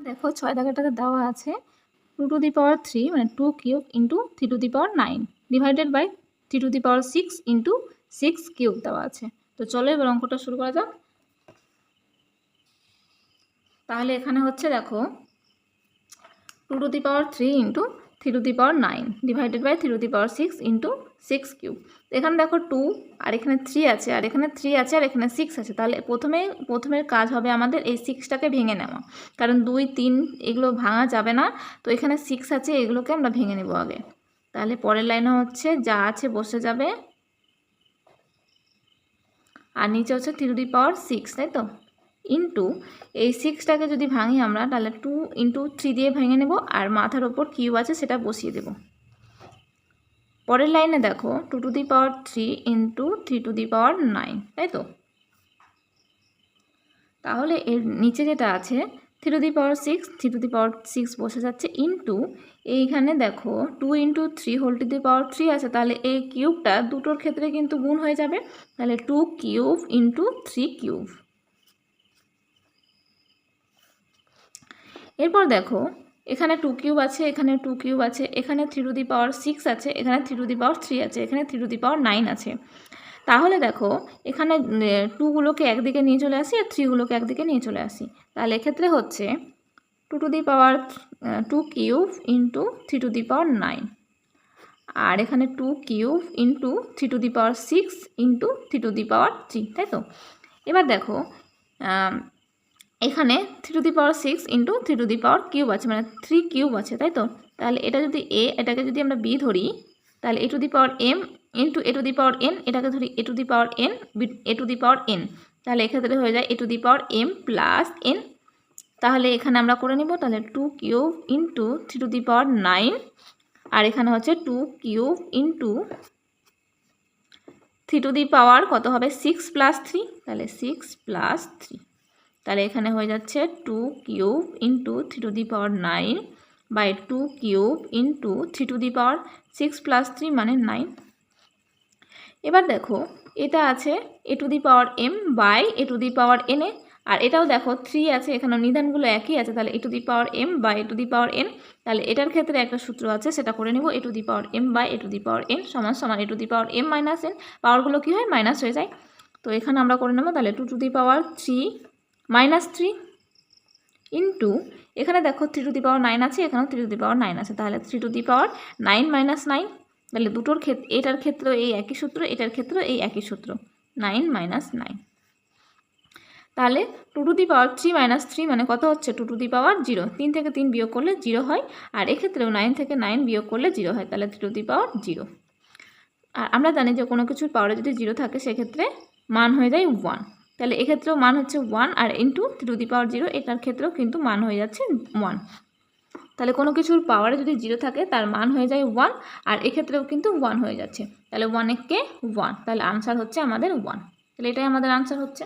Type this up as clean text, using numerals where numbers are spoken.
দেখো 6 দাগেরটাতে দেওয়া আছে 2 টু দি পাওয়ার 3 মানে 2 cube into 3 to the power 9 divided by 3 to the power 6 into 6 cube দেওয়া আছে। তো চলো এবার অঙ্কটা শুরু করা যাক। তাহলে এখানে হচ্ছে দেখো 2 to the power 3 into 3 to the power 9 divided by 3 to the power 6 into 6 cube. এখানে দেখো 2 আর এখানে 3 আছে আর এখানে 3 আছে আর এখানে 6 আছে। তাহলে প্রথমের কাজ হবে আমাদের এই 6টাকে ভেঙে নেওয়া, কারণ 2 3 এগুলো ভাঙা যাবে না। তো এখানে 6 আছে, এগুলোকে আমরা ভেঙে নেব আগে। তাহলে পরের লাইনে হচ্ছে যা আছে বসে যাবে, আর নিচে হচ্ছে 3 টু দি পাওয়ার 6, তাই তো, ইন্টু এই 6টাকে যদি ভাঙি আমরা তাহলে 2 ইন্টু 3 দিয়ে ভেঙে নেব, আর মাথার ওপর কিউব আছে সেটা বসিয়ে দেব। পরের লাইনে দেখো 2 to the power 3 into 3 to the power 9, তাই তো। তাহলে এর নিচে যেটা আছে 3 to the power 6, 3 to the power 6 বসে যাচ্ছে, ইন্টু এইখানে দেখো 2 into 3 whole to the power 3 আছে। তাহলে এই কিউবটা দুটোর ক্ষেত্রে কিন্তু গুণ হয়ে যাবে। তাহলে 2 কিউব ইন্টু 3 কিউব। এরপর দেখো এখানে 2 কিউব আছে, এখানে 2 কিউব আছে, এখানে 3 টু দি পাওয়ার 6 আছে, এখানে 3 টু দি পাওয়ার 3 আছে, এখানে 3 টু দি পাওয়ার 9 আছে। তাহলে দেখো এখানে 2গুলোকে একদিকে নিয়ে চলে আসি আর 3গুলোকে একদিকে নিয়ে চলে আসি। তাহলে এক্ষেত্রে হচ্ছে 2 to the power 2 cube into 3 to the power 9, আর এখানে 2 cube into 3 to the power 6 into 3 to the power 3, তাই তো। এবার দেখো এখানে 3 to the power 6 into 3 to the power cube আছে, মানে 3 কিউব আছে, তাই তো। তাহলে এটা যদি এ, এটাকে যদি আমরা বি ধরি, তাহলে a to the power m into a to the power n, এটাকে ধরি a to the power n, a to the power n. তাহলে এক্ষেত্রে হয়ে যায় a to the power m plus n. তাহলে এখানে আমরা করে নিব, তাহলে 2 cube into 3 to the power 9, আর এখানে হচ্ছে 2 cube into 3 to the power কত হবে 6 প্লাস 3, তাহলে 6 প্লাস 3। তাহলে এখানে হয়ে যাচ্ছে 2 cube into 3 to the power 9 by 2 cube into 3 to the power 6 plus 3 মানে 9। এবার দেখো এটা আছে a to the power m by a to the power n এ, আর এটাও দেখো 3 আছে, এখানে নিধানগুলো একই আছে। তাহলে a to the power m by a to the power n. তাহলে এটার ক্ষেত্রে একটা সূত্র আছে, সেটা করে নিব। এ to the power m by a to the power n সমান সমান a to the power m minus n. পাওয়ারগুলো কী হয়, মাইনাস হয়ে যায়। তো এখানে আমরা করে নেব, তাহলে 2 to the power 3 minus 3 into এখানে দেখো 3 টু দি পাওয়ার 9 আছে, এখানেও 3 টু দি পাওয়ার 9 আছে। তাহলে 3 টু দি পাওয়ার 9 মাইনাস 9। তাহলে দুটোর ক্ষেত্রে, এটার ক্ষেত্রে এই একই সূত্র, এটার ক্ষেত্রে এই একই সূত্র, 9 মাইনাস 9। তাহলে 2 টু দি পাওয়ার 3 মাইনাস 3 মানে কত হচ্ছে 2 টু দি পাওয়ার 0। 3 থেকে 3 বিয়োগ করলে 0 হয়, আর এক্ষেত্রেও 9 থেকে 9 বিয়োগ করলে 0 হয়। তাহলে 3 টু দি পাওয়ার 0। আর আমরা জানি যে কোনো কিছুর পাওয়ারে যদি 0 থাকে সেক্ষেত্রে মান হয়ে যায় 1। তাহলে এক্ষেত্রেও মান হচ্ছে 1, আর ইন্টু 3 টু দি পাওয়ার 0, এটার ক্ষেত্রেও কিন্তু মান হয়ে যাচ্ছে 1। তাহলে কোনো কিছুর পাওয়ারে যদি 0 থাকে তার মান হয়ে যায় 1, আর এক্ষেত্রেও কিন্তু 1 হয়ে যাচ্ছে। তাহলে 1 কে 1, তাহলে আনসার হচ্ছে আমাদের 1। তাহলে এটাই আমাদের আনসার হচ্ছে।